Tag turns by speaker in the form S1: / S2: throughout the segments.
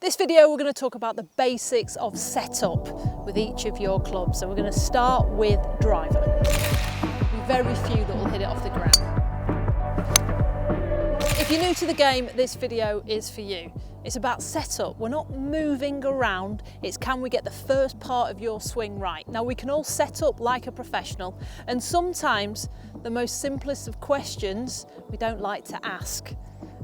S1: This video we're going to talk about the basics of setup with each of your clubs. So we're going to start with driver. There'll be very few that will hit it off the ground. If you're new to the game, this video is for you. It's about setup. We're not moving around, it's can we get the first part of your swing right. Now we can all set up like a professional, and sometimes the most simplest of questions we don't like to ask.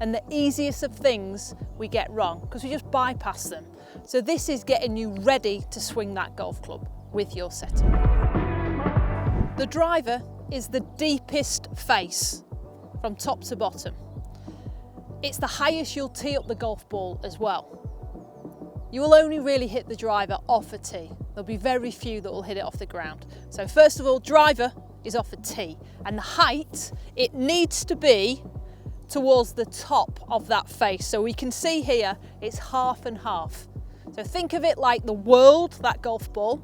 S1: And the easiest of things we get wrong because we just bypass them. So this is getting you ready to swing that golf club with your setup. The driver is the deepest face from top to bottom. It's the highest you'll tee up the golf ball as well. You will only really hit the driver off a tee. There'll be very few that will hit it off the ground. So first of all, driver is off a tee, and the height, it needs to be towards the top of that face. So we can see here, it's half and half. So think of it like the world, that golf ball.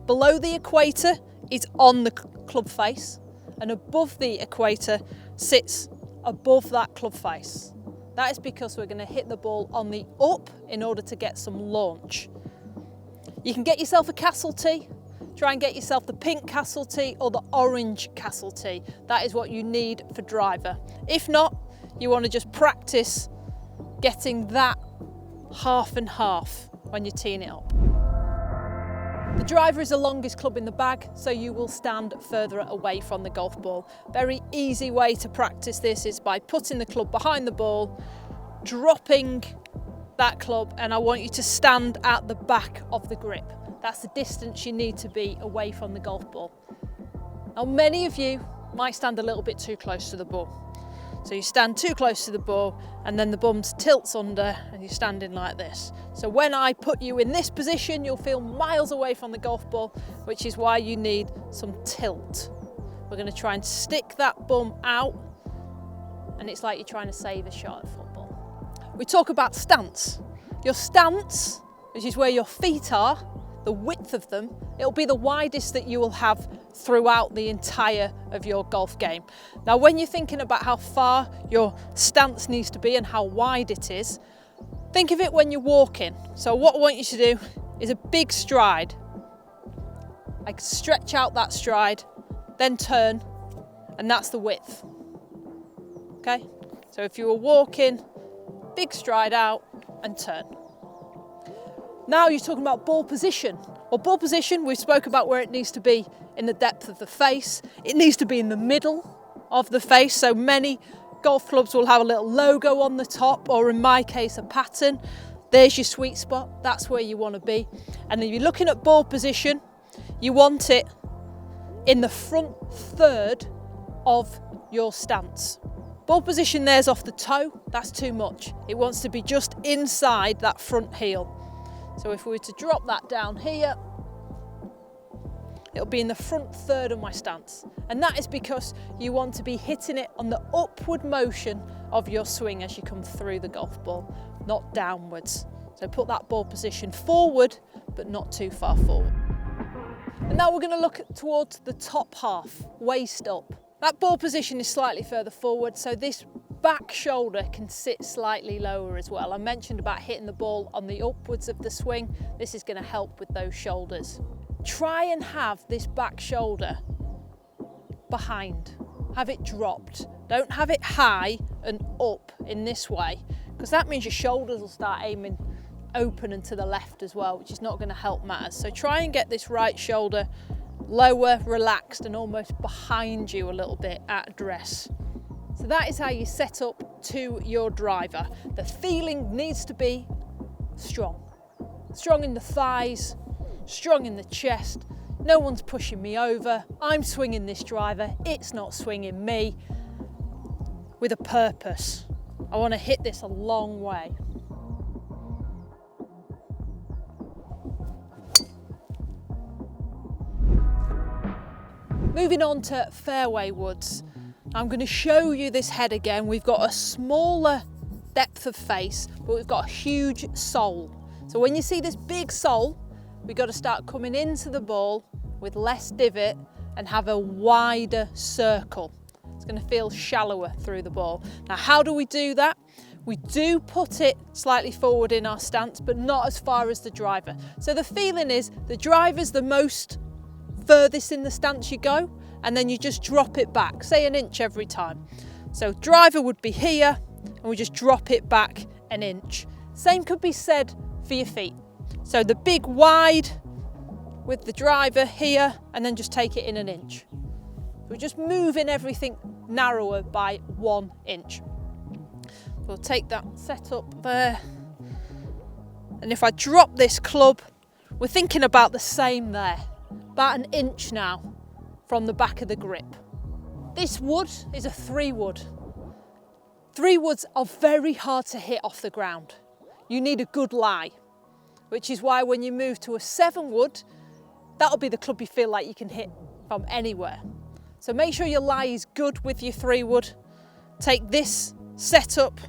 S1: Below the equator is on the club face, and above the equator sits above that club face. That is because we're going to hit the ball on the up in order to get some launch. You can get yourself a castle tee, try and get yourself the pink castle tee or the orange castle tee. That is what you need for driver. If not, you want to just practice getting that half and half when you're teeing it up. The driver is the longest club in the bag, so you will stand further away from the golf ball. Very easy way to practice this is by putting the club behind the ball, dropping that club, and I want you to stand at the back of the grip. That's the distance you need to be away from the golf ball. Now, many of you might stand a little bit too close to the ball. So you stand too close to the ball and then the bum tilts under and you're standing like this. So when I put you in this position, you'll feel miles away from the golf ball, which is why you need some tilt. We're going to try and stick that bum out, and it's like you're trying to save a shot at football. We talk about stance. Your stance, which is where your feet are, the width of them, it'll be the widest that you will have throughout the entire of your golf game. Now, when you're thinking about how far your stance needs to be and how wide it is, think of it when you're walking. So what I want you to do is a big stride. Like stretch out that stride, then turn, and that's the width. Okay? So if you were walking, big stride out and turn. Now you're talking about ball position. Well, ball position, we spoke about where it needs to be in the depth of the face. It needs to be in the middle of the face. So many golf clubs will have a little logo on the top, or in my case, a pattern. There's your sweet spot. That's where you want to be. And if you're looking at ball position, you want it in the front third of your stance. Ball position there's off the toe. That's too much. It wants to be just inside that front heel. So if we were to drop that down here, it'll be in the front third of my stance. And that is because you want to be hitting it on the upward motion of your swing as you come through the golf ball, not downwards. So put that ball position forward, but not too far forward. And now we're going to look towards the top half, waist up. That ball position is slightly further forward, so this back shoulder can sit slightly lower as well. I mentioned about hitting the ball on the upwards of the swing. This is going to help with those shoulders. Try and have this back shoulder behind. Have it dropped. Don't have it high and up in this way, because that means your shoulders will start aiming open and to the left as well, which is not going to help matters. So try and get this right shoulder lower, relaxed, and almost behind you a little bit at address. So that is how you set up to your driver. The feeling needs to be strong. Strong in the thighs, strong in the chest. No one's pushing me over. I'm swinging this driver. It's not swinging me. With a purpose. I want to hit this a long way. Moving on to Fairway Woods. I'm going to show you this head again. We've got a smaller depth of face, but we've got a huge sole. So when you see this big sole, we've got to start coming into the ball with less divot and have a wider circle. It's going to feel shallower through the ball. Now, how do we do that? We do put it slightly forward in our stance, but not as far as the driver. So the feeling is the driver's the most furthest in the stance you go, and then you just drop it back, say 1 inch every time. So driver would be here, and we just drop it back 1 inch. Same could be said for your feet. So the big wide with the driver here, and then just take it in 1 inch. We're just moving everything narrower by 1 inch. We'll take that setup there. And if I drop this club, we're thinking about the same there. About 1 inch now from the back of the grip. This wood is a 3 wood. 3 woods are very hard to hit off the ground. You need a good lie, which is why when you move to a 7 wood, that'll be the club you feel like you can hit from anywhere. So make sure your lie is good with your 3 wood. Take this setup,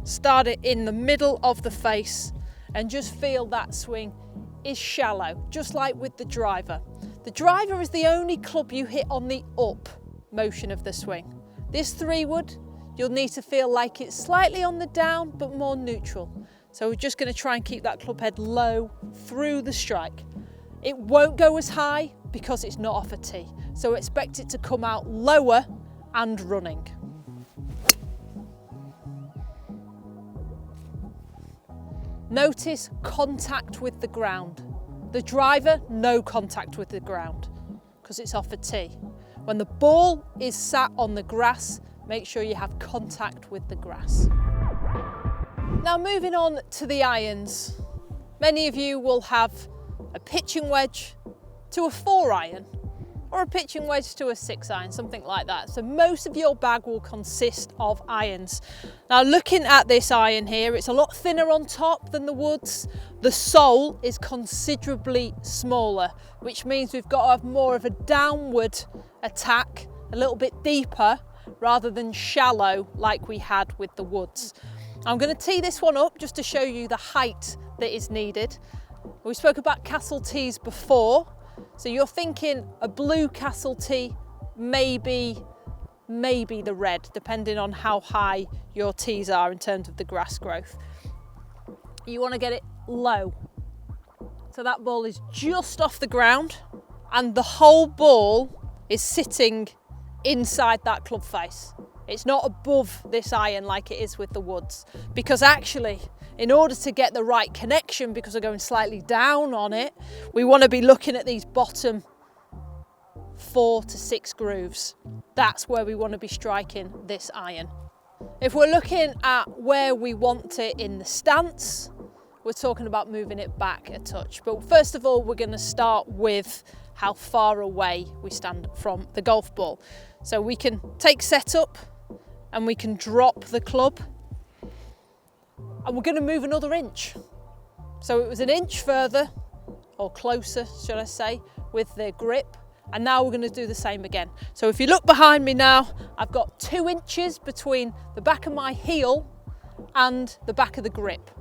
S1: start it in the middle of the face, and just feel that swing is shallow, just like with the driver. The driver is the only club you hit on the up motion of the swing. This 3 wood, you'll need to feel like it's slightly on the down, but more neutral. So we're just going to try and keep that club head low through the strike. It won't go as high because it's not off a tee. So expect it to come out lower and running. Notice contact with the ground. The driver, no contact with the ground because it's off a tee. When the ball is sat on the grass, make sure you have contact with the grass. Now moving on to the irons. Many of you will have a pitching wedge to a 4 iron or a pitching wedge to a 6 iron, something like that. So most of your bag will consist of irons. Now looking at this iron here, it's a lot thinner on top than the woods. The sole is considerably smaller, which means we've got to have more of a downward attack, a little bit deeper, rather than shallow like we had with the woods. I'm going to tee this one up just to show you the height that is needed. We spoke about castle tees before. So you're thinking a blue castle tee, maybe the red, depending on how high your tees are in terms of the grass growth. You want to get it low. So that ball is just off the ground and the whole ball is sitting inside that club face. It's not above this iron like it is with the woods, because actually, in order to get the right connection, because we're going slightly down on it, we want to be looking at these bottom 4 to 6 grooves. That's where we want to be striking this iron. If we're looking at where we want it in the stance, we're talking about moving it back a touch. But first of all, we're going to start with how far away we stand from the golf ball. So we can take setup and we can drop the club. And we're going to move another inch. So it was 1 inch further, or closer, should I say, with the grip. And now we're going to do the same again. So if you look behind me now, I've got 2 inches between the back of my heel and the back of the grip.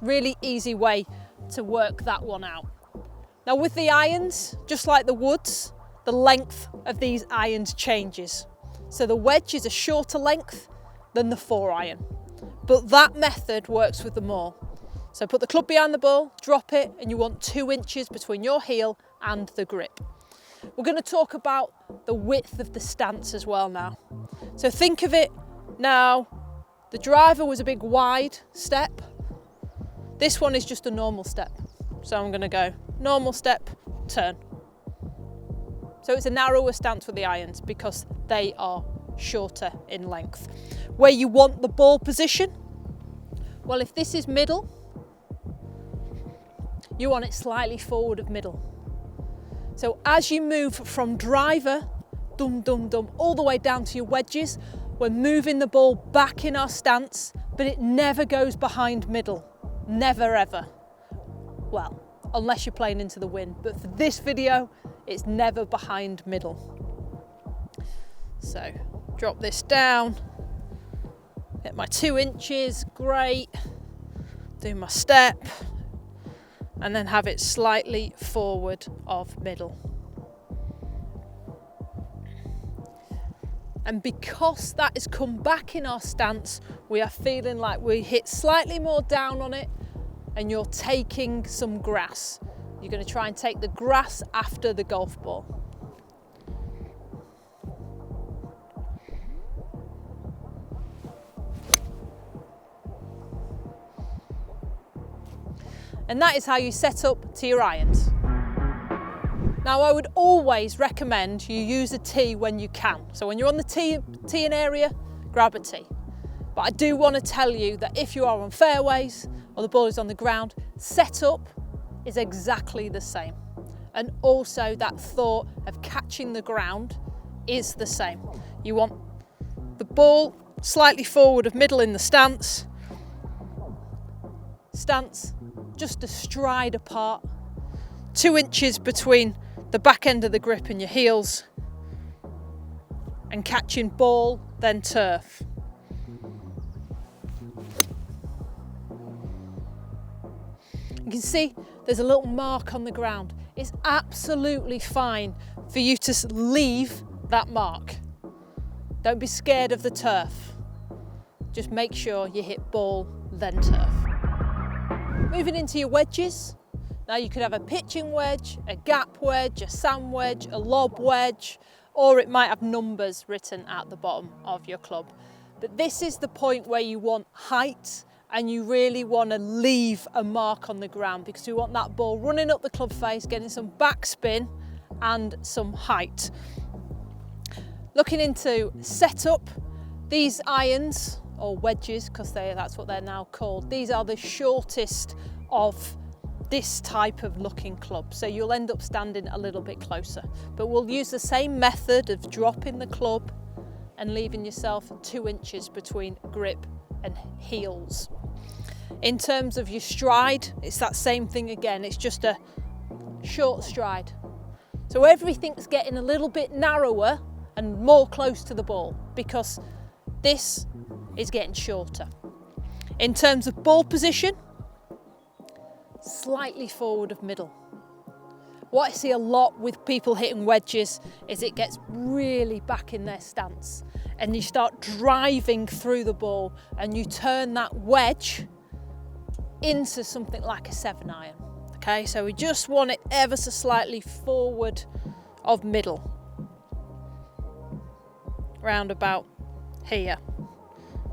S1: Really easy way to work that one out. Now with the irons, just like the woods, the length of these irons changes. So the wedge is a shorter length than the 4 iron. But that method works with them all. So put the club behind the ball, drop it, and you want 2 inches between your heel and the grip. We're going to talk about the width of the stance as well now. So think of it now, the driver was a big wide step. This one is just a normal step. So I'm going to go normal step, turn. So it's a narrower stance with the irons because they are shorter in length. Where you want the ball position, well, if this is middle, you want it slightly forward of middle. So as you move from driver, dum dum dum, all the way down to your wedges, we're moving the ball back in our stance, but it never goes behind middle, never ever. Well, unless you're playing into the wind, but for this video, it's never behind middle. So drop this down, get my 2 inches, great, do my step, and then have it slightly forward of middle. And because that has come back in our stance, we are feeling like we hit slightly more down on it and you're taking some grass. You're going to try and take the grass after the golf ball. And that is how you set up to your irons. Now, I would always recommend you use a tee when you can. So when you're on the teeing area, grab a tee. But I do want to tell you that if you are on fairways or the ball is on the ground, setup is exactly the same. And also that thought of catching the ground is the same. You want the ball slightly forward of middle in the stance, just a stride apart, 2 inches between the back end of the grip and your heels, and catching ball, then turf. You can see there's a little mark on the ground. It's absolutely fine for you to leave that mark. Don't be scared of the turf. Just make sure you hit ball, then turf. Moving into your wedges. Now you could have a pitching wedge, a gap wedge, a sand wedge, a lob wedge, or it might have numbers written at the bottom of your club. But this is the point where you want height and you really want to leave a mark on the ground because we want that ball running up the club face, getting some backspin and some height. Looking into setup, these irons, or wedges, because that's what they're now called, these are the shortest of this type of looking club, so you'll end up standing a little bit closer. But we'll use the same method of dropping the club and leaving yourself 2 inches between grip and heels. In terms of your stride, it's that same thing again, it's just a short stride. So everything's getting a little bit narrower and more close to the ball because this is getting shorter. In terms of ball position, slightly forward of middle. What I see a lot with people hitting wedges is it gets really back in their stance and you start driving through the ball and you turn that wedge into something like a 7-iron. Okay, so we just want it ever so slightly forward of middle, round about here.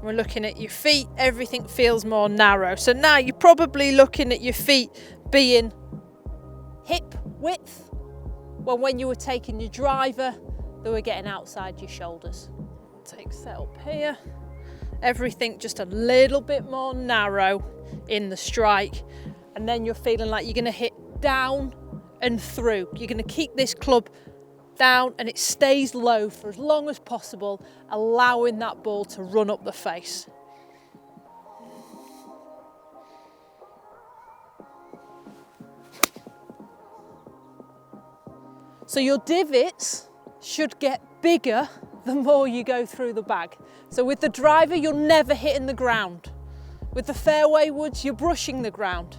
S1: We're looking at your feet, everything feels more narrow. So now you're probably looking at your feet being hip width, when you were taking your driver, they were getting outside your shoulders. Take set up here, everything just a little bit more narrow in the strike, and then you're feeling like you're going to hit down and through. You're going to keep this club down and it stays low for as long as possible, allowing that ball to run up the face. So your divots should get bigger the more you go through the bag. So with the driver, you're never hitting the ground. With the Fairway Woods, you're brushing the ground.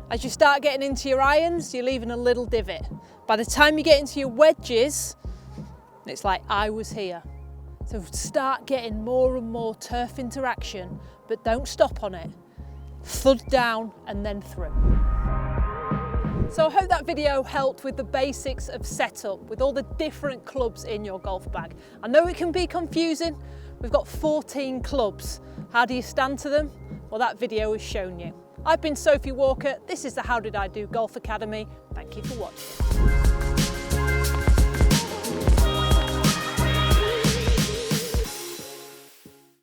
S1: As you start getting into your irons, you're leaving a little divot. By the time you get into your wedges, it's like I was here. So start getting more and more turf interaction, but don't stop on it. Thud down and then through. So I hope that video helped with the basics of setup with all the different clubs in your golf bag. I know it can be confusing. We've got 14 clubs. How do you stand to them? Well, that video has shown you. I've been Sophie Walker. This is the How Did I Do Golf Academy. Thank you for watching.